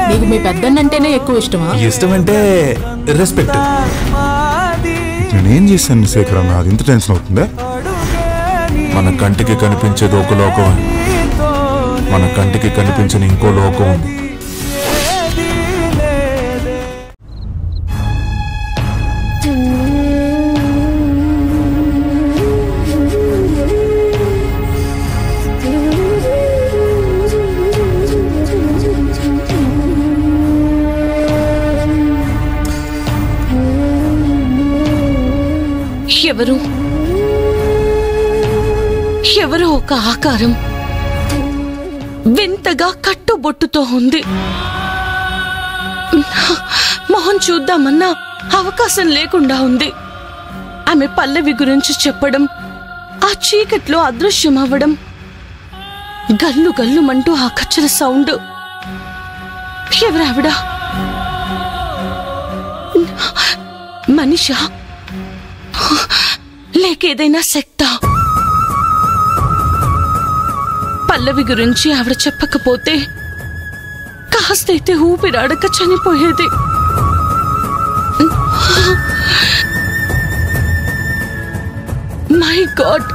నీకు మీ పెద్దన్నంటేనే ఎక్కువ ఇష్టమా? ఇష్టం అంటే రెస్పెక్ట్. నేనేం చేశాను శేఖర్ అన్న, అది ఇంత టెన్షన్ అవుతుందా? మన కంటికి కనిపించేది ఒక లోకం, మన కంటికి కనిపించని ఇంకో లోకం ఉంది. ఎవరో ఒక ఆకారం వింతగా కట్టుబొట్టుతో ఉంది. మొహం చూద్దామన్నా అవకాశం లేకుండా ఉంది. ఆమె పల్లవి గురించి చెప్పడం, ఆ చీకట్లో అదృశ్యం అవ్వడం, గల్లు గల్లుమంటూ ఆ కచ్చల సౌండ్. ఎవరావిడ? మనిషా లేకేదైనా శక్తా? పల్లవి గురించి ఆవిడ చెప్పకపోతే కాస్తైతే ఊపిరాడక చనిపోయేది. మై గాడ్,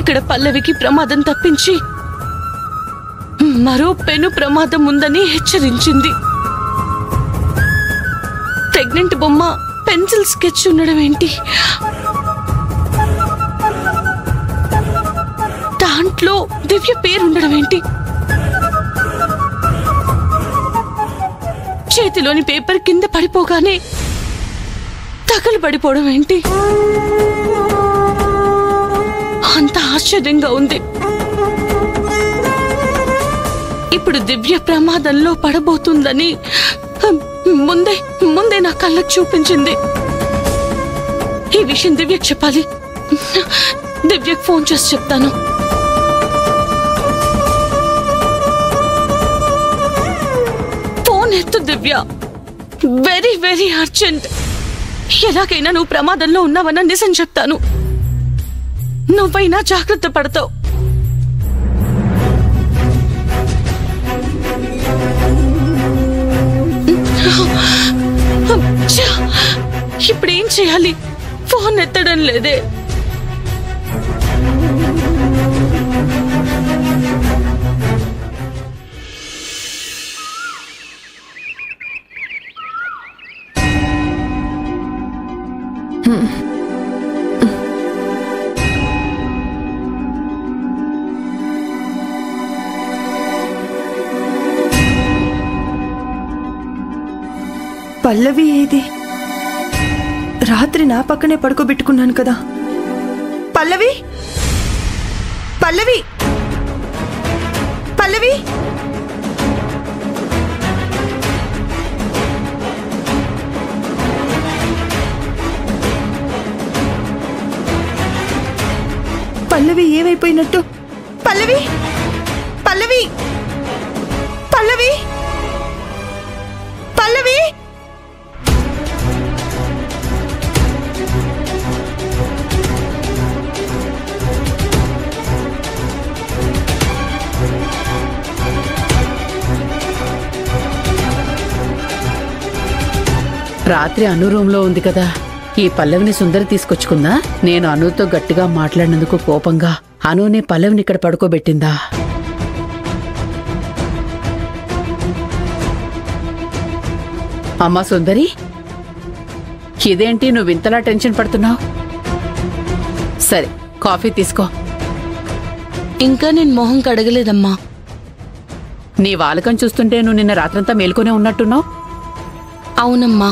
ఇక్కడ పల్లవికి ప్రమాదం తప్పించి మరో పెను ప్రమాదం ఉందని హెచ్చరించింది. ప్రెగ్నెంట్ బొమ్మ పెన్సిల్ స్కెచ్ ఉండడం ఏంటి? దాంట్లో దివ్య పేరు ఉండడం ఏంటి? చేతిలోని పేపర్ కింద పడిపోగానే తగలు పడిపోవడం ఏంటి? అంత ఆశ్చర్యంగా ఉంది. ఇప్పుడు దివ్య ప్రమాదంలో పడబోతుందని ముందే నా కళ్ళకు చూపించింది. ఈ విషయం దివ్యకు చెప్పాలి. దివ్యకు ఫోన్ చేసి చెప్తాను. ఫోన్ ఎత్తు దివ్య, వెరీ వెరీ అర్జెంట్. ఎలాగైనా నువ్వు ప్రమాదంలో ఉన్నావన్న నిజం చెప్తాను. నువ్వైనా జాగ్రత్త పడతావు. ఇప్పుడేం చేయాలి? ఫోన్ ఎత్తడం లేదే. పల్లవి ఏది? రాత్రి నా పక్కనే పడుకోబెట్టుకున్నాను కదా. పల్లవి, పల్లవి, పల్లవి. పల్లవి ఏమైపోయినట్టు? పల్లవి, పల్లవి, పల్లవి, పల్లవి. రాత్రి అను రూమ్ లో ఉంది కదా, ఈ పల్లవిని సుందరి తీసుకొచ్చుకుందా? నేను అనుతో గట్టిగా మాట్లాడినందుకు కోపంగా అనునే పల్లవిని ఇక్కడ పడుకోబెట్టిందా? అమ్మా సుందరి, ఇదేంటి నువ్వు ఇంతలా టెన్షన్ పడుతున్నావు? సరే, కాఫీ తీసుకో. ఇంకా నేను మొహం కడగలేదమ్మా. నీ వాలకం చూస్తుంటే నువ్వు నిన్న రాత్రంతా మేల్కొనే ఉన్నట్టున్నావు. అవునమ్మా,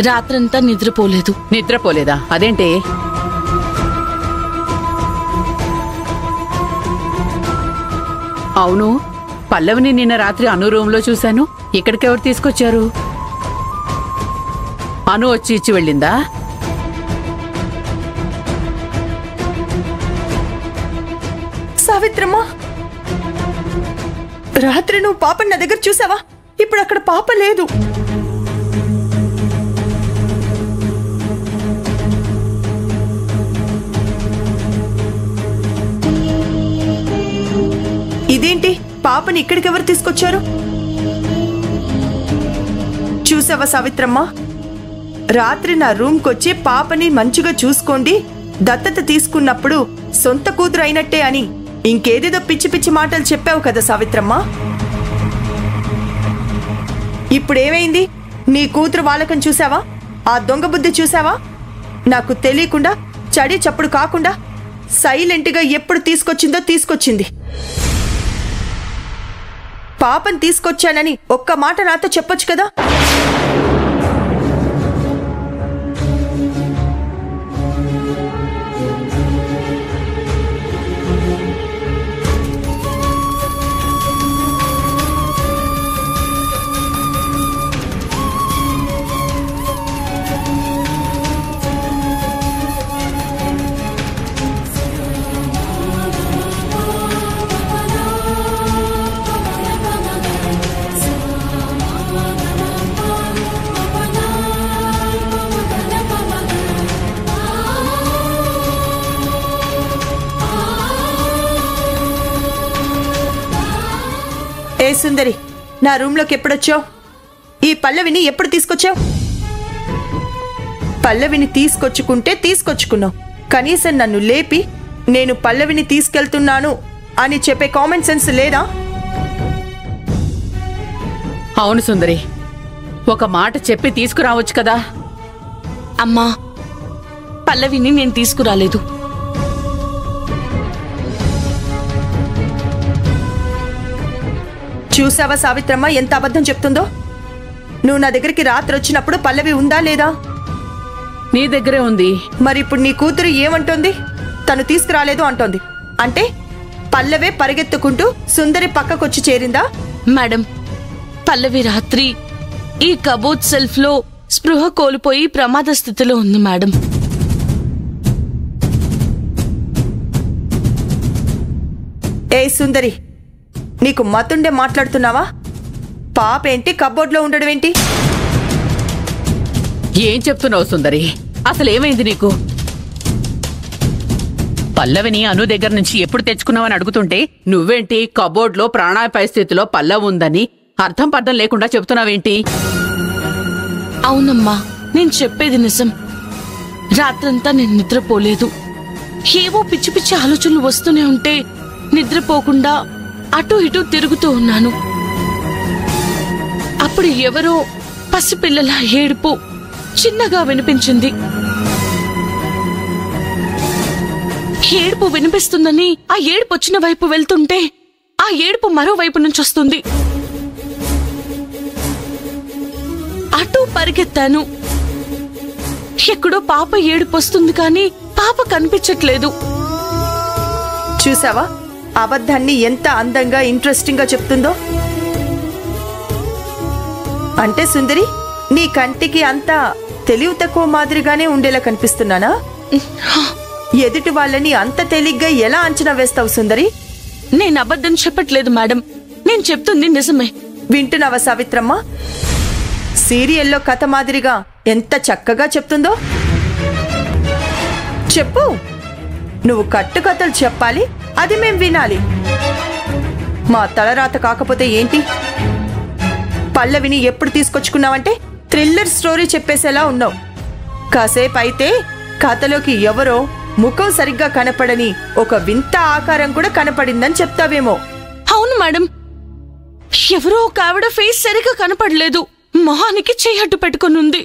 రాత్రంతా నిద్రపోలేదు. నిద్రపోలేదా? అదేంటి? అవును, పల్లవిని నిన్న రాత్రి అను రూమ్ లో చూశాను. ఇక్కడికెవరు తీసుకొచ్చారు? అను వచ్చి ఇచ్చి వెళ్ళిందా? సావిత్రమ్మ, రాత్రి నువ్వు పాపని నా దగ్గర చూసావా? ఇప్పుడు అక్కడ పాప లేదు. పాపని ఇక్కడికి ఎవరు తీసుకొచ్చారు? చూసావా సావిత్రమ్మ, రాత్రి నా రూమ్కొచ్చి పాపని మంచిగా చూసుకోండి, దత్తత తీసుకున్నప్పుడు సొంత కూతురు అయినట్టే అని ఇంకేదేదో పిచ్చి పిచ్చి మాటలు చెప్పావు కదా సావిత్రమ్మ. ఇప్పుడేమైంది? నీ కూతురు వాళ్ళకం చూసావా? ఆ దొంగ బుద్ధి చూసావా? నాకు తెలియకుండా చడి చప్పుడు కాకుండా సైలెంట్గా ఎప్పుడు తీసుకొచ్చిందో తీసుకొచ్చింది. పాపని తీసుకొచ్చానని ఒక్క మాట నాతో చెప్పొచ్చు కదా. ఏ సుందరి, నా రూమ్లోకి ఎప్పుడొచ్చావు? ఈ పల్లవిని ఎప్పుడు తీసుకొచ్చావు? పల్లవిని తీసుకొచ్చుకుంటే తీసుకొచ్చుకున్నావు, కనీసం నన్ను లేపి నేను పల్లవిని తీసుకెళ్తున్నాను అని చెప్పే కామన్ సెన్స్ లేదా? అవును సుందరి, ఒక మాట చెప్పి తీసుకురావచ్చు కదా. అమ్మా, పల్లవిని నేను తీసుకురాలేదు. చూసావా సావిత్రమ్మ ఎంత అబద్ధం చెప్తుందో? నువ్వు నా దగ్గరికి రాత్రి వచ్చినప్పుడు పల్లవి ఉందా లేదా? నీ దగ్గరే ఉంది. మరి ఇప్పుడు నీ కూతురు ఏమంటోంది? తను తీసుకురాలేదు అంటోంది. అంటే పల్లవే పరిగెత్తుకుంటూ సుందరి పక్కకొచ్చి చేరిందా? మేడం, పల్లవి రాత్రి ఈ కబోర్డ్ సెల్ఫ్ లో స్పృహ కోల్పోయి ప్రమాద స్థితిలో ఉంది మేడం. ఏ సుందరి, నీకు మతుండే మాట్లాడుతున్నావా? పాపేంటి కబోర్డ్లో ఉండడం ఏంటి? ఏం చెప్తున్నావు సుందరి? అసలేమైంది నీకు? పల్లవిని అను దగ్గర నుంచి ఎప్పుడు తెచ్చుకున్నావని అడుగుతుంటే నువ్వేంటి కబోర్డ్లో ప్రాణాపాయ స్థితిలో పల్లవి ఉందని అర్థం పర్థం లేకుండా చెప్తున్నావేంటి? అవునమ్మా, నేను చెప్పేది నిజం. రాత్రంతా నేను నిద్రపోలేదు. ఏవో పిచ్చి పిచ్చి ఆలోచనలు వస్తూనే ఉంటే నిద్రపోకుండా అటూ ఇటూ తిరుగుతూ ఉన్నాను. అప్పుడు ఎవరో పసిపిల్లల ఏడుపు చిన్నగా వినిపించింది. ఏడుపు వినిపిస్తుందని ఆ ఏడుపు వచ్చిన వైపు వెళ్తుంటే ఆ ఏడుపు మరోవైపు నుంచి వస్తుంది. అటూ పరిగెత్తాను. ఎక్కడో పాప ఏడుపు వస్తుంది కానీ పాప కనిపించట్లేదు. చూసావా అబద్ధాన్ని ఎంత అందంగా ఇంట్రెస్టింగ్ గా చెప్తుందో? అంటే సుందరి, నీ కంటికి అంతా తెలివి తక్కువ మాదిరిగానే ఉండేలా కనిపిస్తున్నానా? ఎదుటి వాళ్ళని అంత తేలిగ్గా ఎలా అంచనా వేస్తావు సుందరి? నేను అబద్ధం చెప్పట్లేదు మేడం, నేను చెప్తుంది నిజమే. వింటున్నావా సావిత్రమ్మ? సీరియల్లో కథ మాదిరిగా ఎంత చక్కగా చెప్తుందో. చెప్పు, నువ్వు కట్టుకథలు చెప్పాలి, అది మేం వినాలి. మా తలరాత కాకపోతే ఏంటి? పల్లవిని ఎప్పుడు తీసుకొచ్చుకున్నావంటే థ్రిల్లర్ స్టోరీ చెప్పేసేలా ఉన్నావు. కాసేపు అయితే కథలోకి ఎవరో ముఖం సరిగ్గా కనపడని ఒక వింత ఆకారం కూడా కనపడిందని చెప్తావేమో. అవును మేడం, ఎవరో ఒక ఆవిడ ఫేస్ సరిగ్గా కనపడలేదు. మొహానికి చెయ్యట్టు పెట్టుకునుంది.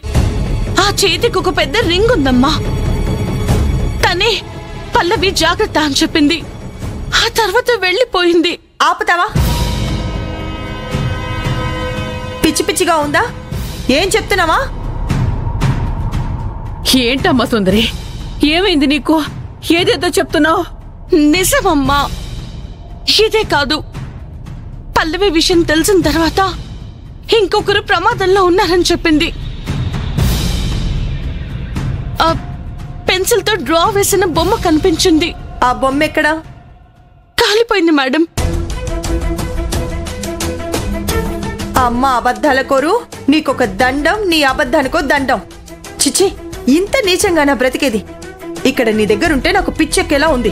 ఆ చేతికి ఒక పెద్ద రింగ్ ఉందమ్మా. తనే పల్లవి జాగ్రత్త అని చెప్పింది. ఆ తర్వాత వెళ్ళిపోయింది. ఆపుతావా? పిచ్చి పిచ్చిగా ఉందా? ఏం చెప్తున్నావా? ఏంటమ్మా సుందరి, ఏమైంది నీకు? ఏదేదో చెప్తున్నావు. నిజమమ్మా, ఇదే కాదు, పల్లవి విషయం తెలిసిన తర్వాత ఇంకొకరు ప్రమాదంలో ఉన్నారని చెప్పింది. ఆ పెన్సిల్ తో డ్రా వేసిన బొమ్మ కనిపించింది. ఆ బొమ్మ ఎక్కడా? కాలిపోయింది మేడం. అమ్మ అబద్ధాల కోరు, నీకొక దండం, నీ అబద్ధానికో దండం. చిచి, ఇంత నీచంగా నా బ్రతికేది. ఇక్కడ నీ దగ్గరుంటే నాకు పిచ్చెక్కేలా ఉంది.